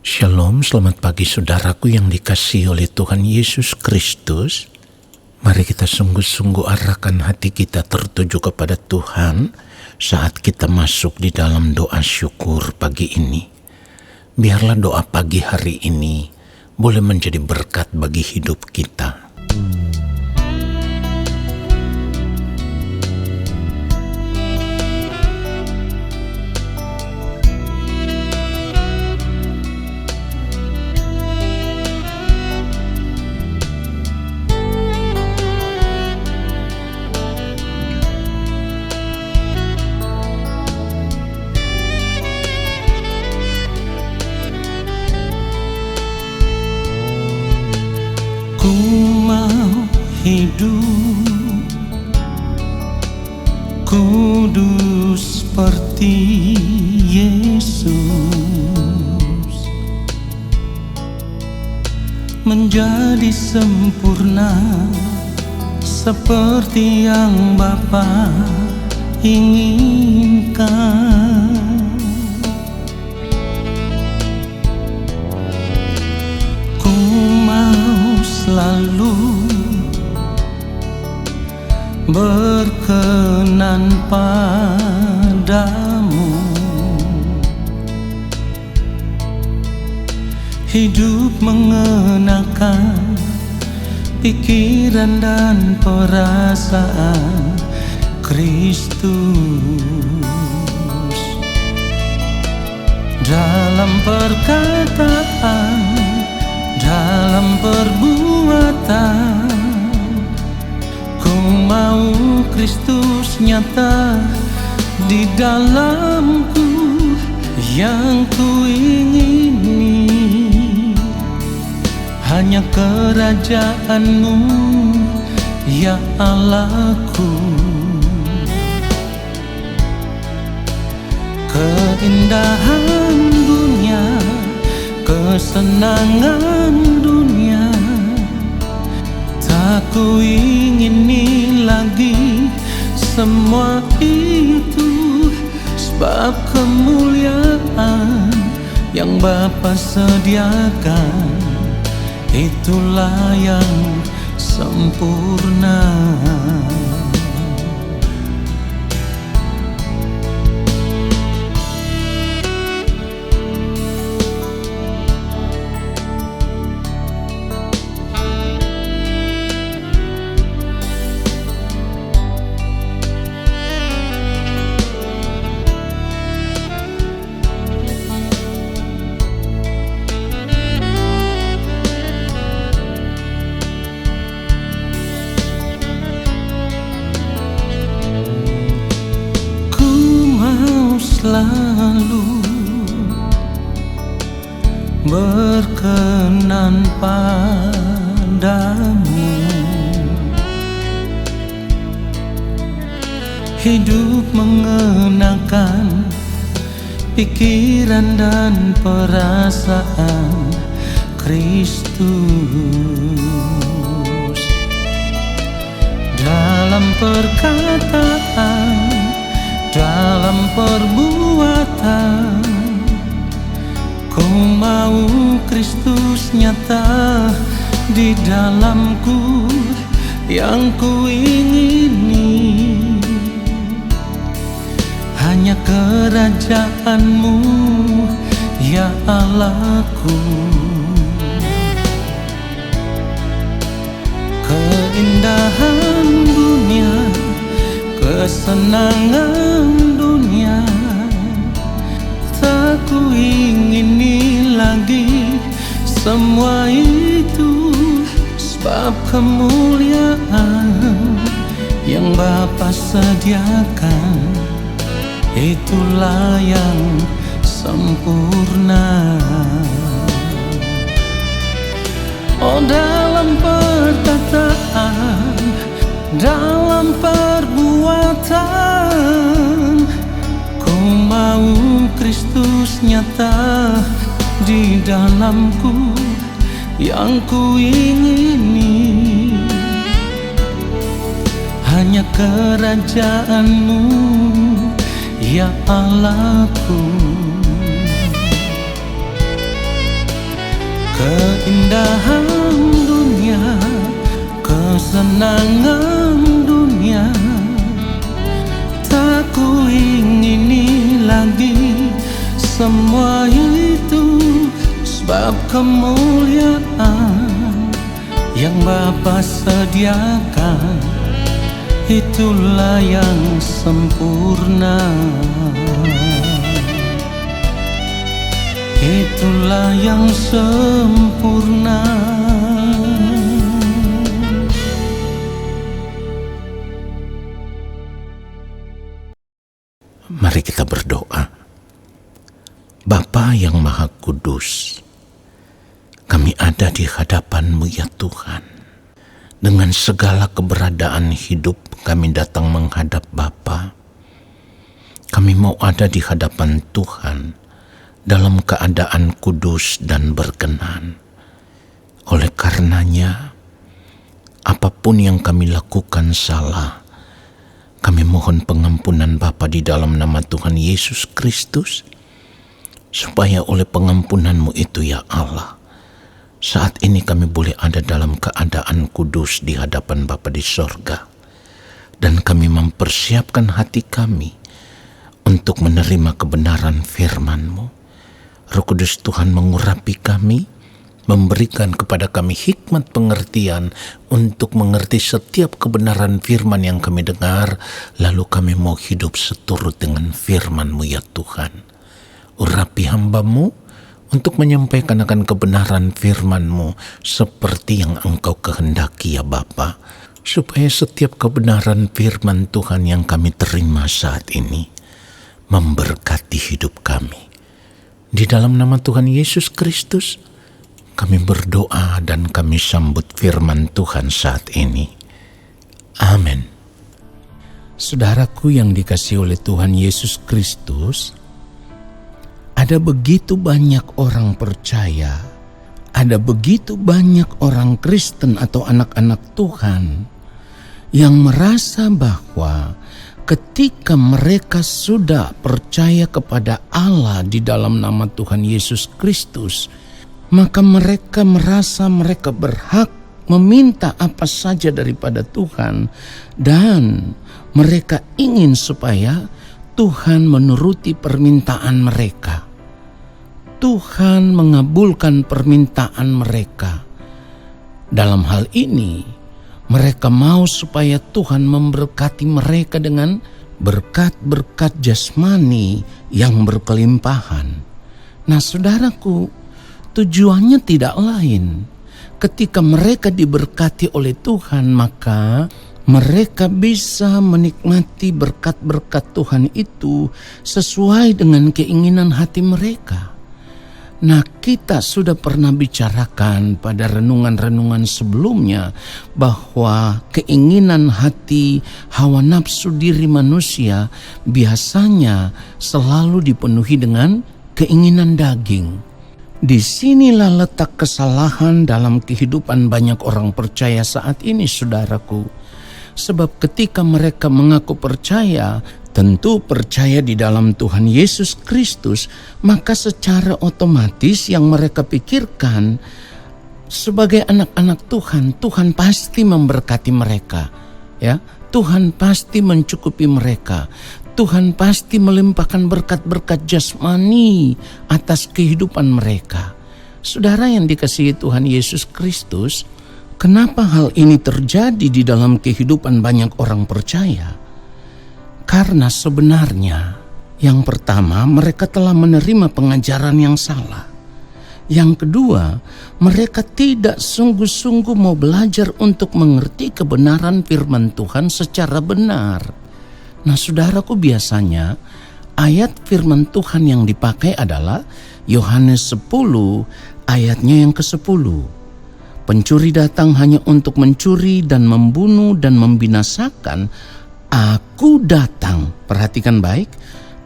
Shalom, selamat pagi saudaraku yang dikasihi oleh Tuhan Yesus Kristus. Mari kita sungguh-sungguh arahkan hati kita tertuju kepada Tuhan saat kita masuk di dalam doa syukur pagi ini. Biarlah doa pagi hari ini boleh menjadi berkat bagi hidup kita. Ku mau hidup kudus seperti Yesus, menjadi sempurna seperti yang Bapa inginkan. Ku mau selalu berkenan padamu, hidup mengenakan pikiran dan perasaan Kristus, dalam perkataan, dalam perbuatan. Ku mau Kristus nyata di dalamku, yang ku ingini hanya kerajaan-Mu, ya Allahku. Keindahan dunia, kesenangan dunia, tak ku ingini lagi semua itu, sebab kemuliaan yang Bapa sediakan itulah yang sempurna. Selalu berkenan padamu, hidup mengenakan pikiran dan perasaan Kristus, dalam perkataan, dalam perbuatan. Ku mau Kristus nyata di dalamku, yang ku ingini hanya kerajaan-Mu, ya Allahku. Keindahan dunia, kesenangan dunia, tak ku ingini lagi semua itu, sebab kemuliaan yang Bapa sediakan itulah yang sempurna. Oh, dalam perkataan, dalam perbuatan, ku mau Kristus nyata di dalamku, yang ku ingini hanya kerajaan-Mu, ya Allahku. keindahan dunia, kesenangan dunia, tak ku ingini lagi semua itu, sebab kemuliaan yang Bapa sediakan itulah yang sempurna. Itulah yang sempurna. Mari kita berdoa. Bapa yang Maha Kudus, kami ada di hadapan-Mu ya Tuhan. Dengan segala keberadaan hidup kami datang menghadap Bapa. Kami mau ada di hadapan Tuhan dalam keadaan kudus dan berkenan. Oleh karenanya, apapun yang kami lakukan salah, kami mohon pengampunan Bapa di dalam nama Tuhan Yesus Kristus, supaya oleh pengampunan-Mu itu ya Allah, saat ini kami boleh ada dalam keadaan kudus di hadapan Bapa di sorga. Dan kami mempersiapkan hati kami untuk menerima kebenaran firman-Mu. Roh Kudus Tuhan mengurapi kami, memberikan kepada kami hikmat pengertian untuk mengerti setiap kebenaran firman yang kami dengar, lalu kami mau hidup seturut dengan firman-Mu ya Tuhan. Urapi hamba-Mu untuk menyampaikan akan kebenaran firman-Mu seperti yang Engkau kehendaki ya Bapa, supaya setiap kebenaran firman Tuhan yang kami terima saat ini memberkati hidup kami. Di dalam nama Tuhan Yesus Kristus, kami berdoa dan kami sambut firman Tuhan saat ini. Amin. Saudaraku yang dikasihi oleh Tuhan Yesus Kristus, ada begitu banyak orang percaya, ada begitu banyak orang Kristen atau anak-anak Tuhan yang merasa bahwa ketika mereka sudah percaya kepada Allah di dalam nama Tuhan Yesus Kristus, maka mereka merasa mereka berhak meminta apa saja daripada Tuhan, dan mereka ingin supaya Tuhan menuruti permintaan mereka. Tuhan mengabulkan permintaan mereka. Dalam hal ini, mereka mau supaya Tuhan memberkati mereka dengan berkat-berkat jasmani yang berkelimpahan. Nah saudaraku, tujuannya tidak lain. Ketika mereka diberkati oleh Tuhan, maka mereka bisa menikmati berkat-berkat Tuhan itu sesuai dengan keinginan hati mereka. Nah, kita sudah pernah bicarakan pada renungan-renungan sebelumnya bahwa keinginan hati, hawa nafsu diri manusia biasanya selalu dipenuhi dengan keinginan daging. Disinilah letak kesalahan dalam kehidupan banyak orang percaya saat ini, saudaraku. Sebab ketika mereka mengaku percaya, tentu percaya di dalam Tuhan Yesus Kristus, maka secara otomatis yang mereka pikirkan sebagai anak-anak Tuhan, Tuhan pasti memberkati mereka, ya. Tuhan pasti mencukupi mereka. Tuhan pasti melimpahkan berkat-berkat jasmani atas kehidupan mereka. Saudara yang dikasihi Tuhan Yesus Kristus, kenapa hal ini terjadi di dalam kehidupan banyak orang percaya? Karena sebenarnya yang pertama, mereka telah menerima pengajaran yang salah. Yang kedua, mereka tidak sungguh-sungguh mau belajar untuk mengerti kebenaran firman Tuhan secara benar. Nah saudaraku, biasanya ayat firman Tuhan yang dipakai adalah Yohanes 10 ayatnya yang ke-10. Pencuri datang hanya untuk mencuri dan membunuh dan membinasakan. Aku datang, perhatikan baik,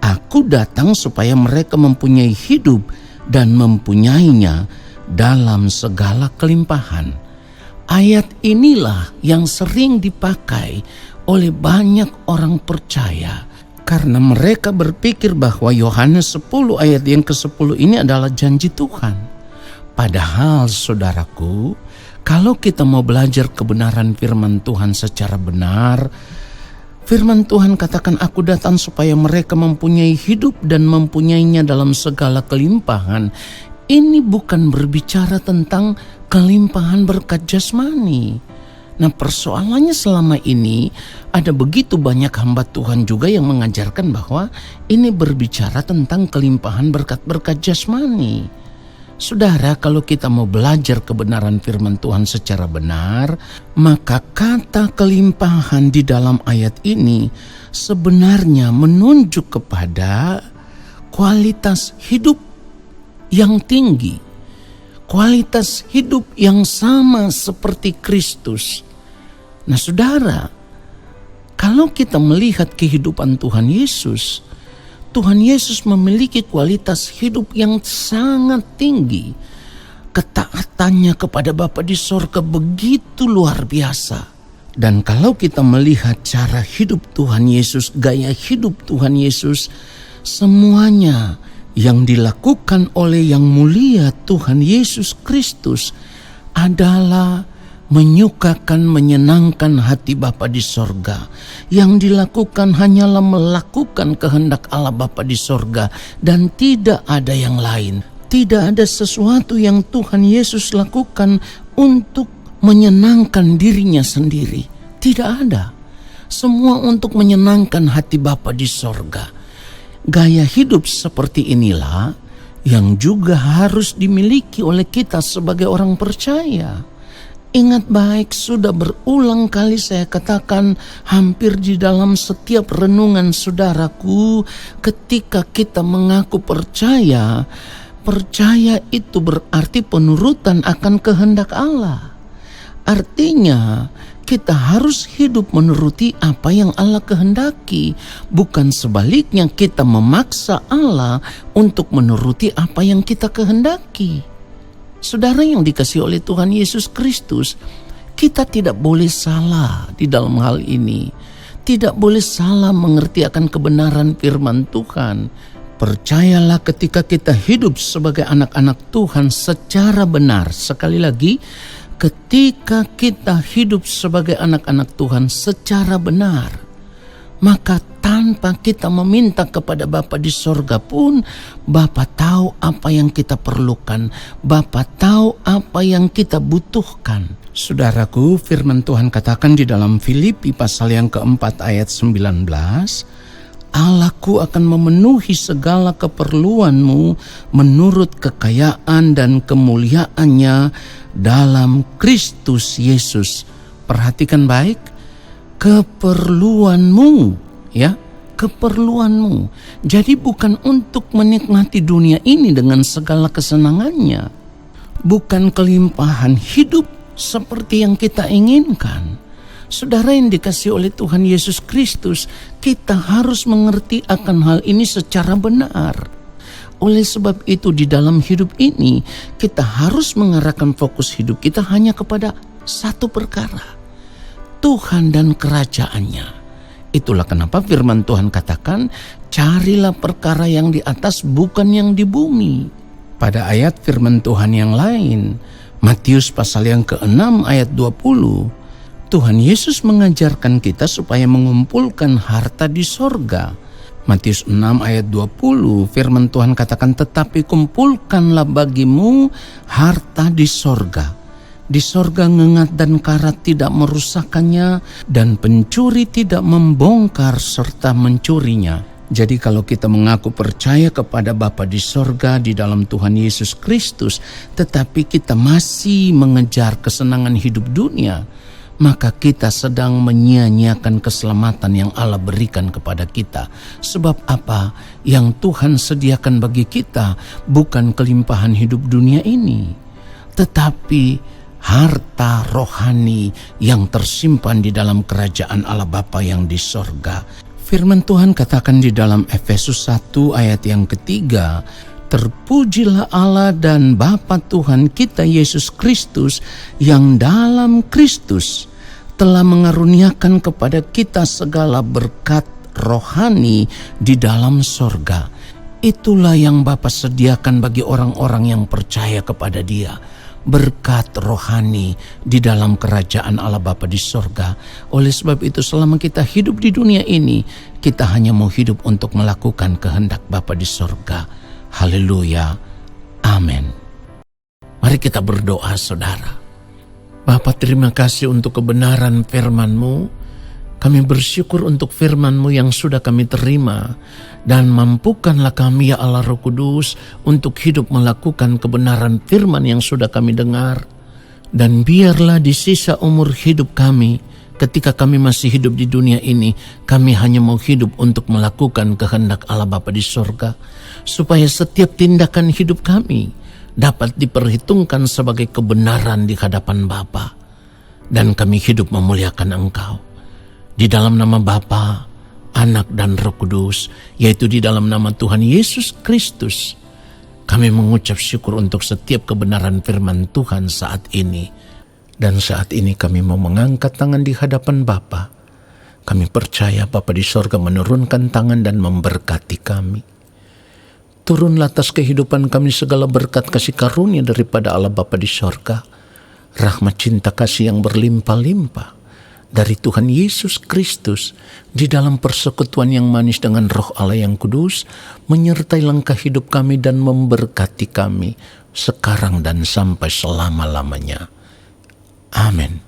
aku datang supaya mereka mempunyai hidup dan mempunyainya dalam segala kelimpahan. Ayat inilah yang sering dipakai oleh banyak orang percaya karena mereka berpikir bahwa Yohanes 10 ayat yang ke-10 ini adalah janji Tuhan. Padahal saudaraku, kalau kita mau belajar kebenaran firman Tuhan secara benar, firman Tuhan katakan, aku datang supaya mereka mempunyai hidup dan mempunyainya dalam segala kelimpahan. Ini bukan berbicara tentang kelimpahan berkat jasmani. Nah, persoalannya selama ini ada begitu banyak hamba Tuhan juga yang mengajarkan bahwa ini berbicara tentang kelimpahan berkat-berkat jasmani. Saudara, kalau kita mau belajar kebenaran firman Tuhan secara benar, maka kata kelimpahan di dalam ayat ini sebenarnya menunjuk kepada kualitas hidup yang tinggi, kualitas hidup yang sama seperti Kristus. Nah, saudara, kalau kita melihat kehidupan Tuhan Yesus memiliki kualitas hidup yang sangat tinggi. Ketaatannya kepada Bapa di sorga begitu luar biasa. Dan kalau kita melihat cara hidup Tuhan Yesus, gaya hidup Tuhan Yesus, semuanya yang dilakukan oleh yang mulia Tuhan Yesus Kristus adalah menyukakan, menyenangkan hati Bapa di sorga. Yang dilakukan hanyalah melakukan kehendak Allah Bapa di sorga, dan tidak ada yang lain. Tidak ada sesuatu yang Tuhan Yesus lakukan untuk menyenangkan dirinya sendiri. Tidak ada. Semua untuk menyenangkan hati Bapa di sorga. Gaya hidup seperti inilah yang juga harus dimiliki oleh kita sebagai orang percaya. Ingat baik, sudah berulang kali saya katakan, hampir di dalam setiap renungan saudaraku, ketika kita mengaku percaya, percaya itu berarti penurutan akan kehendak Allah. Artinya, kita harus hidup menuruti apa yang Allah kehendaki, bukan sebaliknya kita memaksa Allah untuk menuruti apa yang kita kehendaki. Saudara yang dikasihi oleh Tuhan Yesus Kristus, kita tidak boleh salah di dalam hal ini. Tidak boleh salah mengerti akan kebenaran firman Tuhan. Percayalah, ketika kita hidup sebagai anak-anak Tuhan secara benar. Sekali lagi, ketika kita hidup sebagai anak-anak Tuhan secara benar, maka tanpa kita meminta kepada Bapa di sorga pun, Bapa tahu apa yang kita perlukan. Bapa tahu apa yang kita butuhkan. Saudaraku, firman Tuhan katakan di dalam Filipi pasal yang keempat ayat 19, Allahku akan memenuhi segala keperluanmu menurut kekayaan dan kemuliaannya dalam Kristus Yesus. Perhatikan baik, keperluanmu, ya, keperluanmu. Jadi bukan untuk menikmati dunia ini dengan segala kesenangannya, bukan kelimpahan hidup seperti yang kita inginkan. Saudara yang dikasihi oleh Tuhan Yesus Kristus, kita harus mengerti akan hal ini secara benar. Oleh sebab itu, di dalam hidup ini kita harus mengarahkan fokus hidup kita hanya kepada satu perkara, Tuhan dan kerajaannya. Itulah kenapa firman Tuhan katakan, carilah perkara yang di atas, bukan yang di bumi. Pada ayat firman Tuhan yang lain, Matius pasal yang ke-6 ayat 20, Tuhan Yesus mengajarkan kita supaya mengumpulkan harta di sorga. Matius 6 ayat 20, firman Tuhan katakan, tetapi kumpulkanlah bagimu harta di sorga. Di sorga ngengat dan karat tidak merusakkannya, dan pencuri tidak membongkar serta mencurinya. Jadi kalau kita mengaku percaya kepada Bapa di sorga di dalam Tuhan Yesus Kristus, tetapi kita masih mengejar kesenangan hidup dunia, maka kita sedang menyia-nyiakan keselamatan yang Allah berikan kepada kita. Sebab apa? Yang Tuhan sediakan bagi kita bukan kelimpahan hidup dunia ini, tetapi harta rohani yang tersimpan di dalam kerajaan Allah Bapa yang di sorga. Firman Tuhan katakan di dalam Efesus 1 ayat yang ketiga, terpujilah Allah dan Bapa Tuhan kita Yesus Kristus, yang dalam Kristus telah mengaruniakan kepada kita segala berkat rohani di dalam sorga. Itulah yang Bapa sediakan bagi orang-orang yang percaya kepada Dia, berkat rohani di dalam kerajaan Allah Bapa di sorga. Oleh sebab itu selama kita hidup di dunia ini, kita hanya mau hidup untuk melakukan kehendak Bapa di sorga. Haleluya. Amin. Mari kita berdoa, saudara. Bapa, terima kasih untuk kebenaran firman-Mu. Kami bersyukur untuk firman-Mu yang sudah kami terima, dan mampukanlah kami ya Allah Roh Kudus untuk hidup melakukan kebenaran firman yang sudah kami dengar. Dan biarlah di sisa umur hidup kami, ketika kami masih hidup di dunia ini, kami hanya mau hidup untuk melakukan kehendak Allah Bapa di sorga, supaya setiap tindakan hidup kami dapat diperhitungkan sebagai kebenaran di hadapan Bapa, dan kami hidup memuliakan Engkau. Di dalam nama Bapa, Anak dan Roh Kudus, yaitu di dalam nama Tuhan Yesus Kristus, kami mengucap syukur untuk setiap kebenaran firman Tuhan saat ini. Dan saat ini kami mau mengangkat tangan di hadapan Bapa. Kami percaya Bapa di sorga menurunkan tangan dan memberkati kami. Turunlah atas kehidupan kami segala berkat kasih karunia daripada Allah Bapa di sorga, rahmat cinta kasih yang berlimpah-limpah dari Tuhan Yesus Kristus di dalam persekutuan yang manis dengan Roh Allah yang kudus, menyertai langkah hidup kami dan memberkati kami sekarang dan sampai selama-lamanya. Amin.